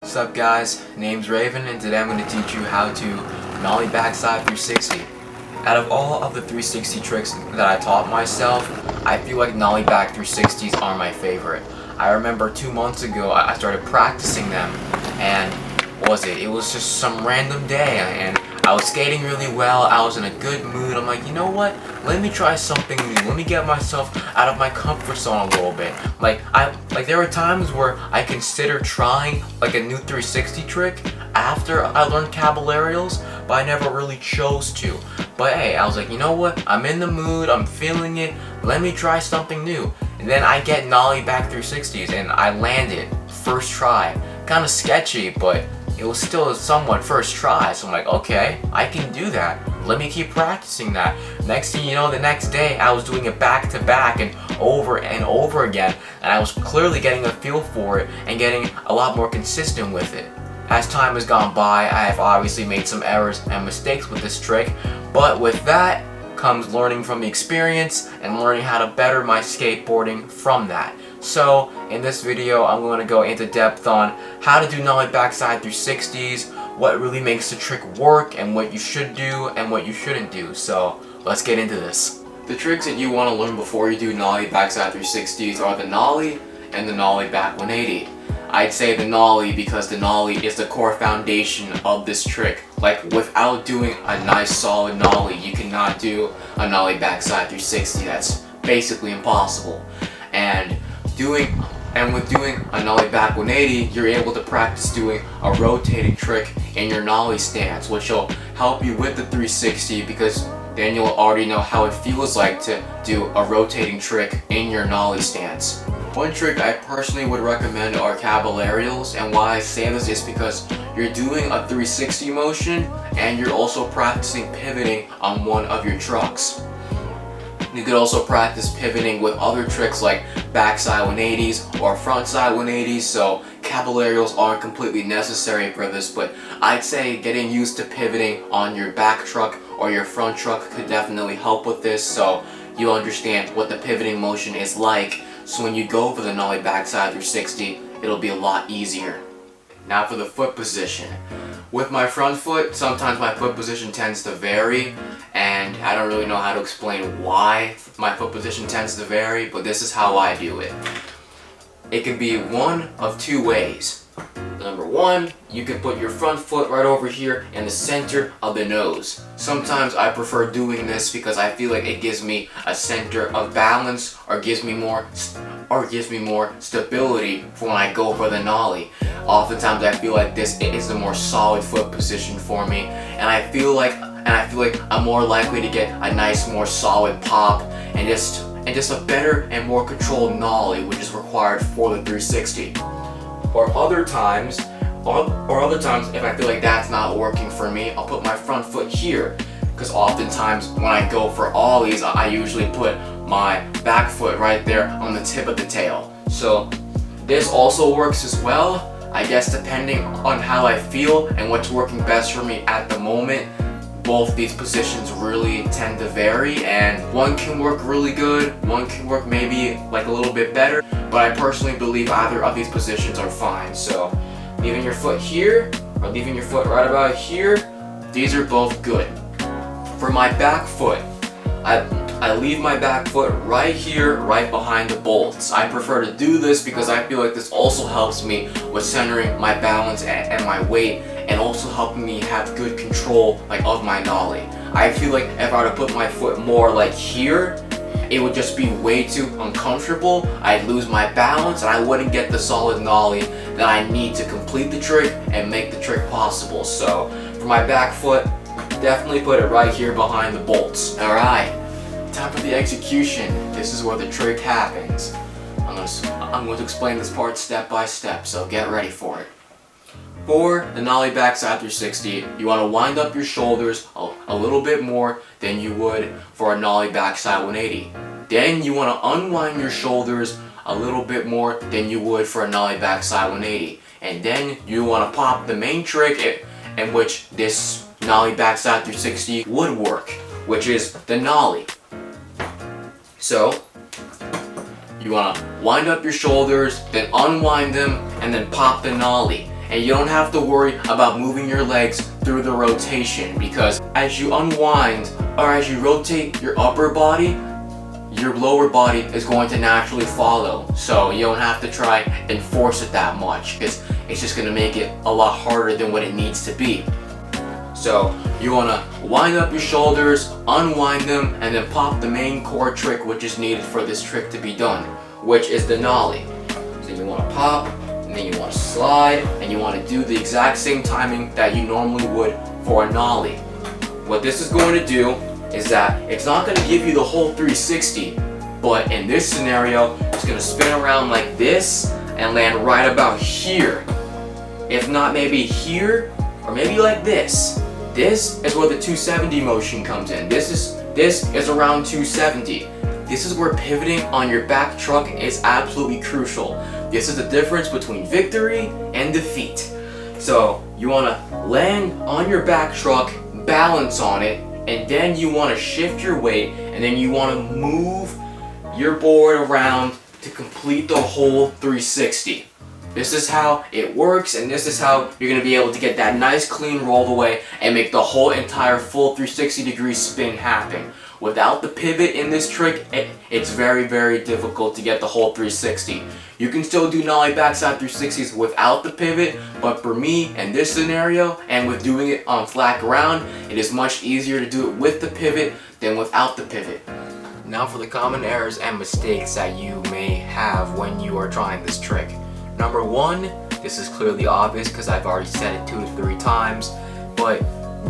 What's up guys, name's Raven and today I'm going to teach you how to Nollie Backside 360. Out of all of the 360 tricks that I taught myself, I feel like Nollie Back 360s are my favorite. I remember 2 months ago I started practicing them and it was just some random day and I was skating really well, I was in a good mood. I'm like, you know what, let me try something new, let me get myself out of my comfort zone a little bit. There were times where I considered trying like a new 360 trick after I learned Caballerials, but I never really chose to. But hey, I was like, you know what, I'm in the mood, I'm feeling it, let me try something new. And then I get Nollie Back 360s and I landed first try. Kind of sketchy, but it was still a somewhat first try, so I'm like, okay, I can do that. Let me keep practicing that. Next thing you know, the next day, I was doing it back to back and over again, and I was clearly getting a feel for it and getting a lot more consistent with it. As time has gone by, I have obviously made some errors and mistakes with this trick, but with that comes learning from the experience and learning how to better my skateboarding from that. So in this video I'm going to go into depth on how to do Nollie Backside 360s, what really makes the trick work and what you should do and what you shouldn't do. So let's get into this. The tricks that you want to learn before you do Nollie Backside 360s are the Nollie and the Nollie Back 180. I'd say the Nollie because the Nollie is the core foundation of this trick. Like, without doing a nice solid Nollie, you cannot do a Nollie Backside 360. That's basically impossible. And with doing a Nollie Back 180, you're able to practice doing a rotating trick in your Nollie stance, which will help you with the 360 because then you'll already know how it feels like to do a rotating trick in your Nollie stance. One trick I personally would recommend are Caballerials, and why I say this is because you're doing a 360 motion and you're also practicing pivoting on one of your trucks. You could also practice pivoting with other tricks like backside 180s or frontside 180s, so Caballerials aren't completely necessary for this, but I'd say getting used to pivoting on your back truck or your front truck could definitely help with this, so you understand what the pivoting motion is like, so when you go for the Nollie Backside 360, it'll be a lot easier. Now for the foot position. With my front foot, sometimes my foot position tends to vary, and I don't really know how to explain why my foot position tends to vary, but this is how I do it. It can be one of two ways. Number one, you can put your front foot right over here in the center of the nose. Sometimes I prefer doing this because I feel like it gives me a center of balance or gives me more stability for when I go for the Nollie. Oftentimes I feel like this is the more solid foot position for me, and I feel like I'm more likely to get a nice, more solid pop and just a better and more controlled Nollie, which is required for the 360. Or other times, if I feel like that's not working for me, I'll put my front foot here. Because oftentimes when I go for ollies, I usually put my back foot right there on the tip of the tail. So this also works as well. I guess depending on how I feel and what's working best for me at the moment. Both these positions really tend to vary, and one can work really good, one can work maybe like a little bit better, but I personally believe either of these positions are fine. So leaving your foot here or leaving your foot right about here, these are both good. For my back foot, I leave my back foot right here, right behind the bolts. I prefer to do this because I feel like this also helps me with centering my balance and my weight, and also helping me have good control of my Nollie. I feel like if I were to put my foot more like here, it would just be way too uncomfortable. I'd lose my balance and I wouldn't get the solid Nollie that I need to complete the trick and make the trick possible. So for my back foot, definitely put it right here behind the bolts. Alright, time for the execution. This is where the trick happens. I'm going to explain this part step by step, so get ready for it. For the Nollie Backside 360, you want to wind up your shoulders a little bit more than you would for a Nollie Backside 180. Then you want to unwind your shoulders a little bit more than you would for a Nollie Backside 180. And then you want to pop the main trick in which this Nollie Backside 360 would work, which is the Nollie. So you want to wind up your shoulders, then unwind them, and then pop the Nollie. and you don't have to worry about moving your legs through the rotation, because as you unwind or as you rotate your upper body, your lower body is going to naturally follow. So you don't have to try and force it that much, because it's just going to make it a lot harder than what it needs to be. So you want to wind up your shoulders, unwind them, and then pop the main core trick which is needed for this trick to be done, which is the nollie. So you want to pop, and then you want to slide, and you want to do the exact same timing that you normally would for a nollie. What this is going to do is that it's not going to give you the whole 360, but in this scenario, it's going to spin around like this and land right about here. If not maybe here, or maybe like this. This is where the 270 motion comes in. This is around 270. This is where pivoting on your back truck is absolutely crucial. This is the difference between victory and defeat. So you want to land on your back truck, balance on it, and then you want to shift your weight, and then you want to move your board around to complete the whole 360. This is how it works, and this is how you're going to be able to get that nice clean roll away and make the whole entire full 360 degree spin happen. Without the pivot in this trick, it's very, very difficult to get the whole 360. You can still do nollie backside 360s without the pivot, but for me, in this scenario, and with doing it on flat ground, it is much easier to do it with the pivot than without the pivot. Now for the common errors and mistakes that you may have when you are trying this trick. Number one, this is clearly obvious because I've already said it 2 to 3 times, but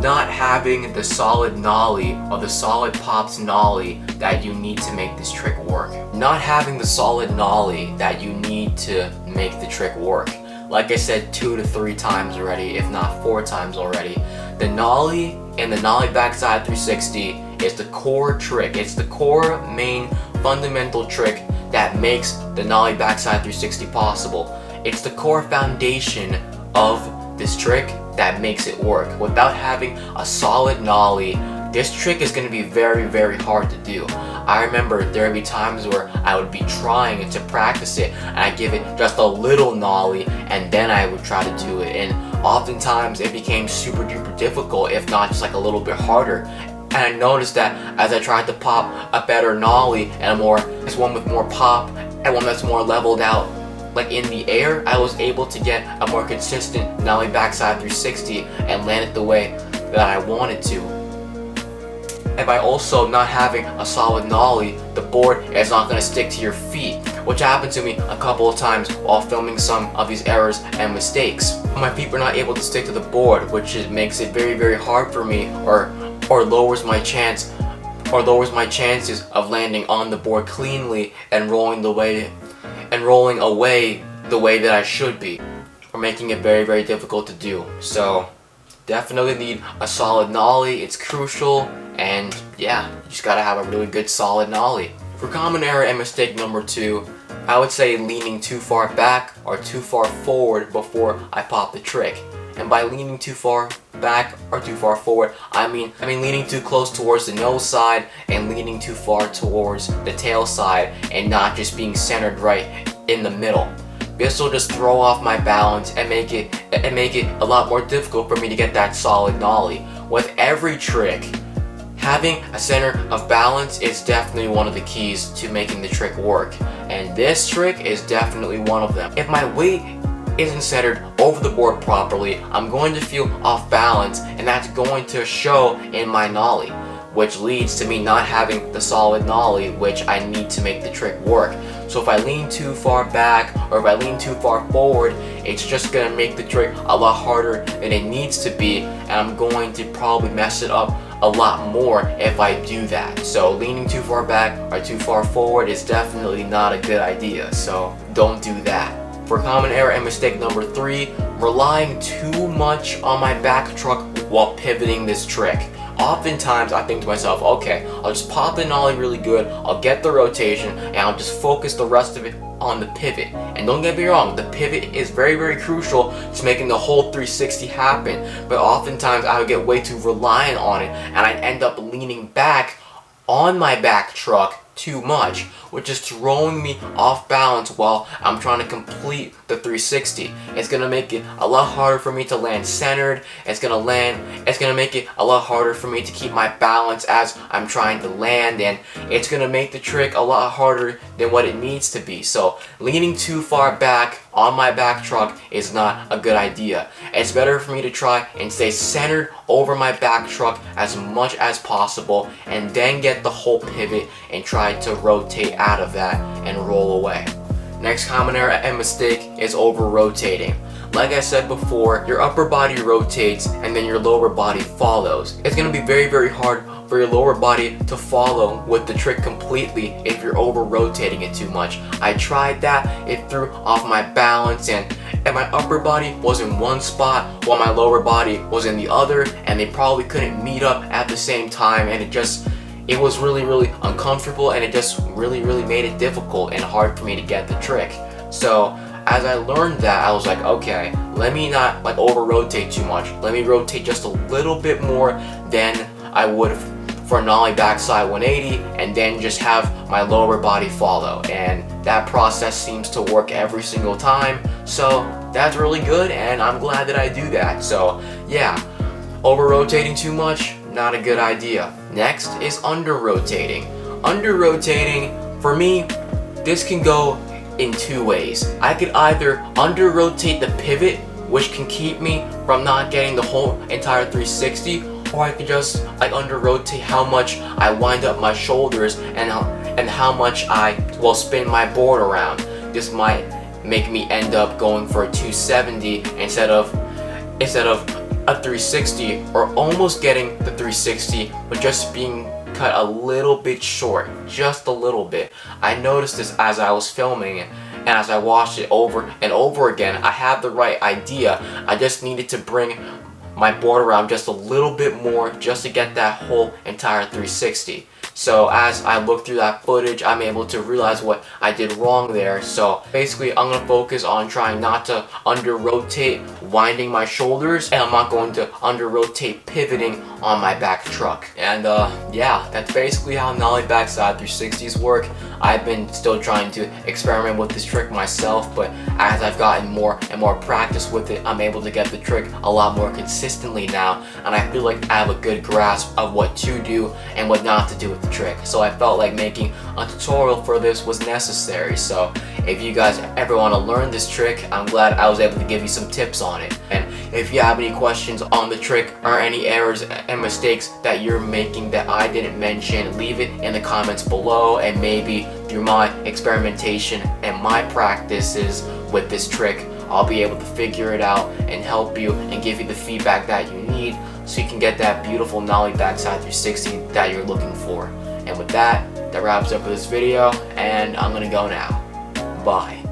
not having the solid nollie or the solid pops nollie that you need to make this trick work. Not having the solid nollie that you need to make the trick work. Like I said 2 to 3 times already, if not 4 times already, the nollie and the nollie backside 360 is the core trick. It's the core main fundamental trick that makes the nollie backside 360 possible. It's the core foundation of this trick that makes it work. Without having a solid nollie, this trick is going to be very, very hard to do. I remember there would be times where I would be trying to practice it, and I give it just a little nollie, and then I would try to do it. And oftentimes it became super duper difficult, if not just like a little bit harder. And I noticed that as I tried to pop a better nollie and one with more pop and one that's more leveled out, like in the air, I was able to get a more consistent nollie backside 360 and land it the way that I wanted to. And by also not having a solid nollie, the board is not going to stick to your feet, which happened to me a couple of times while filming some of these errors and mistakes. My feet were not able to stick to the board, which makes it very, very hard for me, or lowers my chances of landing on the board cleanly and rolling away the way that I should be, or making it very, very difficult to do. So definitely need a solid nollie. It's crucial, and yeah, you just gotta have a really good solid nollie. For common error and mistake number 2, I would say leaning too far back or too far forward before I pop the trick. And by leaning too far back or too far forward, I mean leaning too close towards the nose side and leaning too far towards the tail side, and not just being centered right in the middle. This will just throw off my balance and make it a lot more difficult for me to get that solid nollie. With every trick, having a center of balance is definitely one of the keys to making the trick work, and this trick is definitely one of them. If my weight isn't centered over the board properly, I'm going to feel off balance, and that's going to show in my nollie, which leads to me not having the solid nollie which I need to make the trick work. So if I lean too far back or if I lean too far forward, it's just going to make the trick a lot harder than it needs to be, and I'm going to probably mess it up a lot more if I do that. So leaning too far back or too far forward is definitely not a good idea, so don't do that. For common error and mistake number 3, relying too much on my back truck while pivoting this trick. Oftentimes I think to myself, okay, I'll just pop the nollie really good, I'll get the rotation, and I'll just focus the rest of it on the pivot. And don't get me wrong, the pivot is very, very crucial to making the whole 360 happen, but oftentimes I would get way too reliant on it, and I'd end up leaning back on my back truck too much, which is throwing me off balance while I'm trying to complete the 360. It's gonna make it a lot harder for me to land centered. It's gonna make it a lot harder for me to keep my balance as I'm trying to land, and it's gonna make the trick a lot harder than what it needs to be. So leaning too far back on my back truck is not a good idea. It's better for me to try and stay centered over my back truck as much as possible, and then get the whole pivot and try to rotate out of that and roll away. Next common error and mistake is over rotating. Like I said before, your upper body rotates and then your lower body follows. It's going to be very hard for your lower body to follow with the trick completely if you're over rotating it too much. I tried that, it threw off my balance, and my upper body was in one spot while my lower body was in the other, and they probably couldn't meet up at the same time, and it was really uncomfortable, and it just really made it difficult and hard for me to get the trick. So as I learned that, I was like, okay, let me not like over rotate too much. Let me rotate just a little bit more than I would for a Nollie Backside 180, and then just have my lower body follow. And that process seems to work every single time. So that's really good, and I'm glad that I do that. So yeah, over rotating too much, not a good idea. Next is under rotating. Under rotating, for me, this can go in two ways. I could either under rotate the pivot, which can keep me from not getting the whole entire 360, or I could just like under rotate how much I wind up my shoulders and how much I will spin my board around. This might make me end up going for a 270 instead of a 360, or almost getting the 360 but just being cut a little bit short, just a little bit. I noticed this as I was filming it, and as I watched it over and over again. I had the right idea, I just needed to bring my board around just a little bit more just to get that whole entire 360. So as I look through that footage, I'm able to realize what I did wrong there. So basically, I'm going to focus on trying not to under rotate winding my shoulders, and I'm not going to under rotate pivoting on my back truck. And yeah, that's basically how Nollie Backside 360s work. I've been still trying to experiment with this trick myself, but as I've gotten more and more practice with it, I'm able to get the trick a lot more consistently now, and I feel like I have a good grasp of what to do and what not to do with the trick. So I felt like making a tutorial for this was necessary. So if you guys ever want to learn this trick, I'm glad I was able to give you some tips on it. And if you have any questions on the trick or any errors and mistakes that you're making that I didn't mention, leave it in the comments below, and maybe through my experimentation and my practices with this trick, I'll be able to figure it out and help you and give you the feedback that you need so you can get that beautiful Nollie Backside 360 that you're looking for. And with that, that wraps up for this video, and I'm gonna go now. Bye.